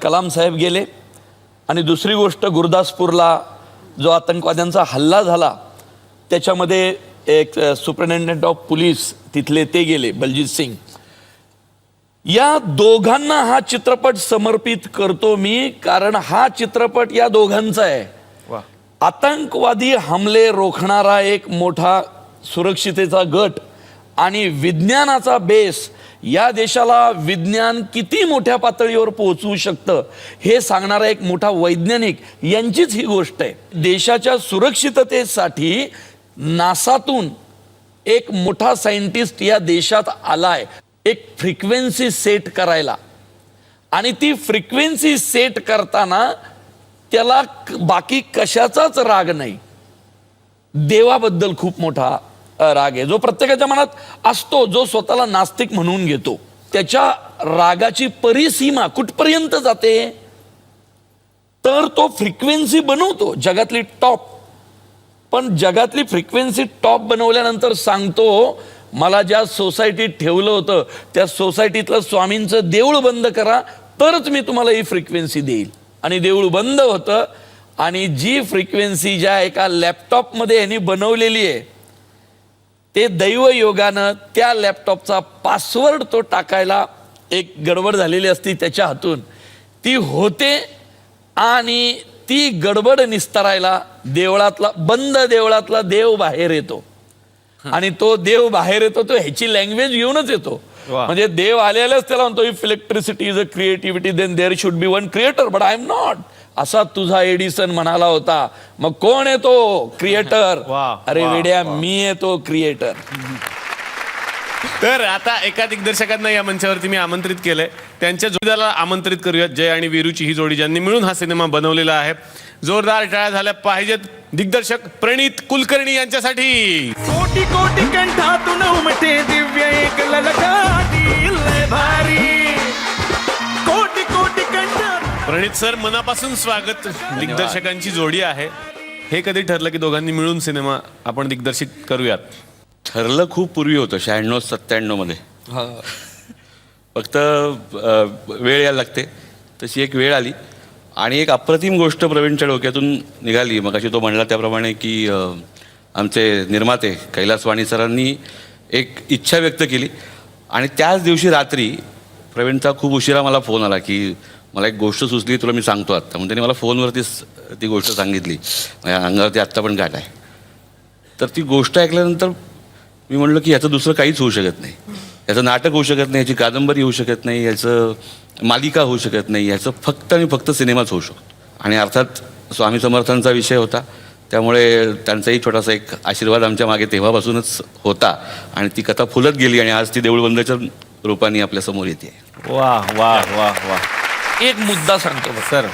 कलाम साहेब गेले. आणि दुसरी गोष्ट, गुरदासपूरला जो आतंकवाद्यांचा हल्ला झाला त्याच्यामध्ये एक सुपरिटेंडेंट ऑफ पोलीस तिथले ते गेले, बलजीत सिंग. या दोघांना हा चित्रपट समर्पित करतो मी, कारण हा चित्रपट या दोघांचा आहे. आतंकवादी हमले रोखणारा एक मोठा सुरक्षितेचा गट आणि विज्ञानाचा बेस, या देशाला विज्ञान किती मोठ्या पातळीवर पोहोचवू शकतं हे सांगणारा एक मोठा वैज्ञानिक, यांचीच ही गोष्ट आहे. देशाच्या सुरक्षिततेसाठी नासातून एक मोठा सायंटिस्ट या देशात आलाय एक फ्रिक्वेन्सी सेट करायला. आणि ती फ्रिक्वेन्सी सेट करताना त्याला बाकी कशाचाच राग नाही, देवाबद्दल खूप मोठा राग आहे, जो प्रत्येकाच्या मनात असतो. जो स्वतःला नास्तिक म्हणून घेतो, त्याच्या रागाची परिसीमा कुठपर्यंत जाते, तर तो फ्रिक्वेन्सी बनवतो जगातली टॉप. पण जगातली फ्रिक्वेन्सी टॉप बनवल्यानंतर सांगतो, मला ज्या सोसायटीत ठेवलं होतं त्या सोसायटीतलं स्वामींचं देऊळ बंद करा, तरच मी तुम्हाला ही फ्रिक्वेन्सी देईल. आणि देऊळ बंद होतं. आणि जी फ्रिक्वेन्सी ज्या एका लॅपटॉपमध्ये यांनी बनवलेली आहे, ते दैवयोगानं त्या लॅपटॉपचा पासवर्ड तो टाकायला एक गडबड झालेली असती त्याच्या हातून, ती होते. आणि ती गडबड निस्तारायला बंद देवळातला देव बाहेर येतो. आणि तो देव बाहेर येतो तो ह्याची लँग्वेज घेऊनच येतो. म्हणजे देव आलेलाच त्याला म्हणतो, if electricity is a creativity then there should be one creator, but I am not. असा तुझा एडिसन म्हणाला होता. मग कोण आहे तो क्रिएटर? अरे वेड्या, मी आहे तो क्रिएटर. तर आता एका दिग्दर्शकांना या मंचावरती मी आमंत्रित केलंय, त्यांच्या जोडीदाराला आमंत्रित करूयात. जय आणि वीरूची ही जोडी, ज्यांनी मिळून हा सिनेमा बनवलेला आहे. जोरदार टाळ्या झाल्या पाहिजेत दिग्दर्शक प्रणीत कुलकर्णी यांच्यासाठी. कोटी कोटी कंठातून उमटे दिव्य एक ललकारी लय भारी, कोटी कोटी कंठातून. प्रणीत सर, मनापासून स्वागत. दिग्दर्शकांची जोडी आहे. हे कधी ठरलं की दोघांनी मिळून सिनेमा आपण दिग्दर्शित करूयात? ठरलं खूप पूर्वी होतं, 96-97 मध्ये. फक्त वेळ यायला लागते, तशी एक वेळ आली. आणि एक अप्रतिम गोष्ट प्रवीणच्या डोक्यातून निघाली. मग अशी तो म्हणला त्याप्रमाणे की आमचे निर्माते कैलास वाणी सरांनी एक इच्छा व्यक्त केली. आणि त्याच दिवशी रात्री प्रवीणचा खूप उशिरा मला फोन आला की मला एक गोष्ट सुचली, तुला मी सांगतो आत्ता. म्हणून त्यांनी मला फोनवरतीच ती गोष्ट सांगितली. माझ्या अंगावरती आत्ता पण गाठ आहे. तर ती गोष्ट ऐकल्यानंतर मी म्हणलं की याचं दुसरं काहीच होऊ शकत नाही. याचं नाटक होऊ शकत नाही, याची कादंबरी होऊ शकत नाही, याचं मालिका होऊ शकत नाही, याचं फक्त आणि फक्त सिनेमाच होऊ शकतो. आणि अर्थात स्वामी समर्थांचा विषय होता, त्यामुळे त्यांचाही छोटासा एक आशीर्वाद आमच्या मागे तेव्हापासूनच होता आणि ती कथा फुलत गेली आणि आज ती देऊळबंदाच्या रूपाने आपल्यासमोर येते. वा वा वा वा. एक मुद्दा सांगतो बघ. सर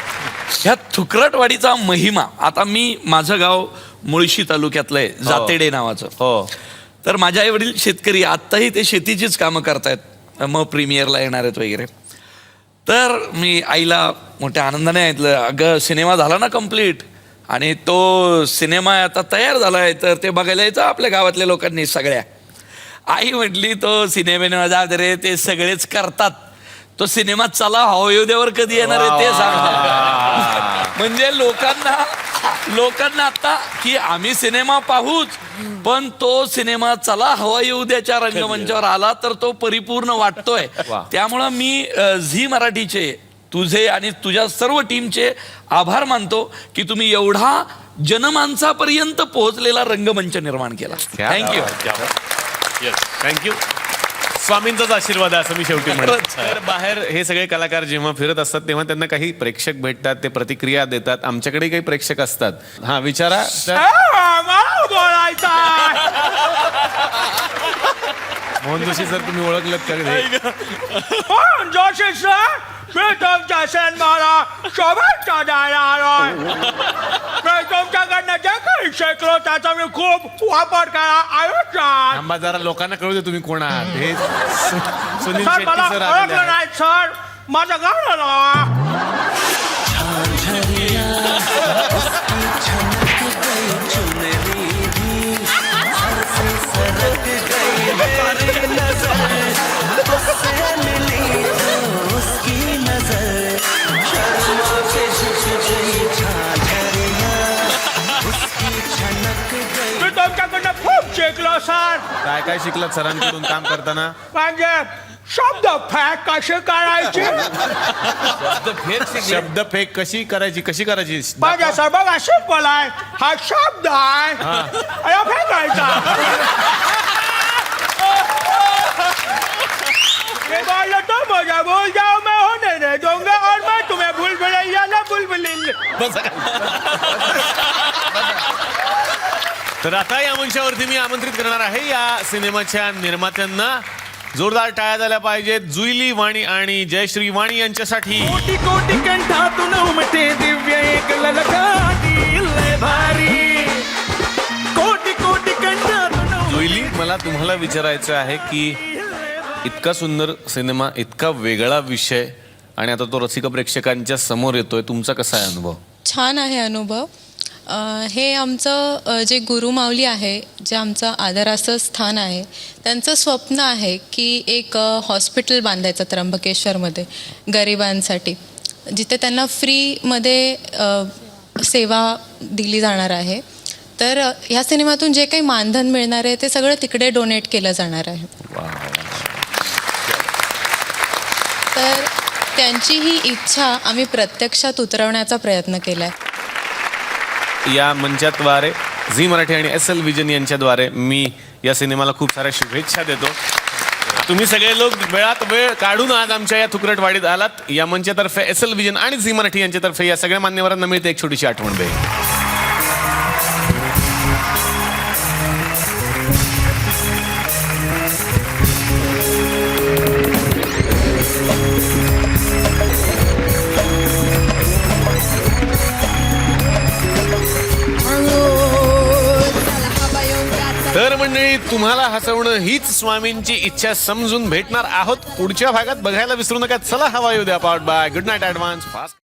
ह्या थुकरटवाडीचा महिमा, आता मी माझं गाव मुळशी तालुक्यातलं आहे, जातेडे नावाचं. हो. तर माझे आई वडील शेतकरी, आत्ताही ते शेतीचीच कामं करतायत, मग प्रीमियरला येणार आहेत वगैरे. तर मी आईला मोठ्या आनंदाने ऐकलं, अगं सिनेमा झाला ना कम्प्लीट, आणि तो सिनेमा आता तयार झाला आहे, तर ते बघायला यायचं आपल्या गावातल्या लोकांनी सगळ्या. आई म्हटली तो सिनेमा जा रे, ते सगळेच करतात, तो सिनेमा चला हवायोद्यावर कधी येणार आहे ते सांगा. म्हणजे लोकांना आता की आम्ही सिनेमा पाहूच, पण तो सिनेमा चला हवायोद्याच्या रंगमंचावर आला तर तो परिपूर्ण वाटतोय. त्यामुळं मी झी मराठीचे, तुझे आणि तुझ्या सर्व टीमचे आभार मानतो की तुम्ही एवढा जनमानसापर्यंत पोहोचलेला रंगमंच निर्माण केला. थँक्यू. थँक्यू. स्वामींचाच आशीर्वाद आहे असं मी शेवटी म्हणतो. तर बाहेर हे सगळे कलाकार जेव्हा फिरत असतात तेव्हा त्यांना काही प्रेक्षक भेटतात, ते प्रतिक्रिया देतात. आमच्याकडे काही प्रेक्षक असतात. हा विचारा. मोहन जोशी सर, तुम्ही ओळखलं का? जोशी सर, मी तुमच्या सिनेमाला शुभेच्छा द्यायला आलोय. मी तुमच्याकडनं जे काही शिकलो त्याचा मी खूप वापर करा आयुष्यात. थांबा जरा, लोकांना कळू दे तुम्ही कोण आहात. हे सुनील सर शेट्टी मला सर आलेले ओळखलं आहेत. नाही सर, माझं गाणं लावा. मी तुमच्याकडनं खूप शिकलो सर. काय काय शिकलात सरांकडून काम करताना? म्हणजे शब्द फॅक कशी करायची, शब्द फेक कशी करायची? म्हणजे सर बघा सिंपल आहे, हा शब्द आहे आणि फेकायचा. मैं बोला तो मुझे भूल जाओ, मैं होने नहीं दूंगा और मैं तुम्हें भूल भुलैया ना बुलबुलिन. तर आता या मंचावरती मी आमंत्रित करणार आहे या सिनेमाच्या निर्मात्यांना. जोरदार टाळ्या झाल्या पाहिजेत जुईली वाणी आणि जयश्री वाणी यांच्यासाठी. कोटी कोटी कंठातून उमटे दिव्य एक ललकारी लय भारी. कोटी कोटी कंठातून जुईली, मला तुम्हाला विचारायचं आहे की इतका सुंदर सिनेमा, इतका वेगळा विषय, आणि आता तो रसिक प्रेक्षकांच्या समोर येतोय, तुमचा कसा आहे अनुभव? छान आहे अनुभव. हे आमचं जे गुरुमाऊली आहे, जे आमचं आदराचं स्थान आहे, त्यांचं स्वप्न आहे की एक हॉस्पिटल बांधायचं त्र्यंबकेश्वरमध्ये गरिबांसाठी, जिथे त्यांना फ्रीमध्ये सेवा दिली जाणार आहे. तर ह्या सिनेमातून जे काही मानधन मिळणार आहे ते सगळं तिकडे डोनेट केलं जाणार आहे. तर त्यांची ही इच्छा आम्ही प्रत्यक्षात उतरवण्याचा प्रयत्न केला आहे. या मंचाद्वारे झी मराठी आणि SL विजन यांच्याद्वारे मी या सिनेमाला खूप साऱ्या शुभेच्छा देतो. तुम्ही सगळे लोक वेळात वेळ काढून आज आमच्या या थुकरटवाडीत आलात. या मंचातर्फे SL विजन आणि झी मराठी यांच्यातर्फे या सगळ्या मान्यवरांना मिळते एक छोटीशी आठवण भेट. तर मंडळी, तुम्हाला हसवणं हीच स्वामींची इच्छा समजून भेटणार आहोत पुढच्या भागात. बघायला विसरू नका. चला हवा येऊ द्या. Powered by good night advance fast.